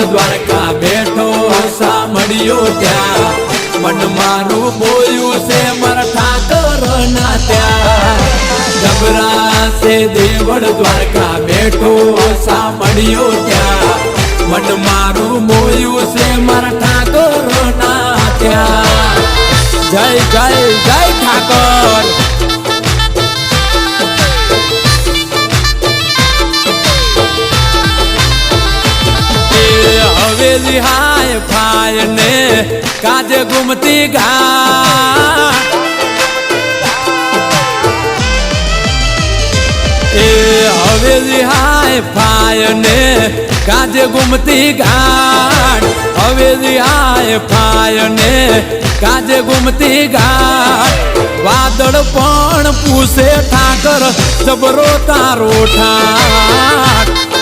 દ્વારકા બેઠો સાંભળ્યો ત્યાં મન મારું બોલ્યું છે મારા ઠાકર ના ત્યાં જબરા છે દેવળ દ્વારકા બેઠો સાંભળ્યો ત્યાં મન મારું બોલ્યું છે મારા ઠાકર ના ત્યાં જય જય જય ઠાકર હવેલી હાય ફાય ને કાજે ગુમતી ઘાટ એ હવેલી હાય ફાય ને કાજે ગુમતી ઘાટ હવેલી હાય ફાય ને કાજે ગુમતી ઘાટ વાદળ પણ પૂછે ઠાકર જબરો તારો ઠાઠ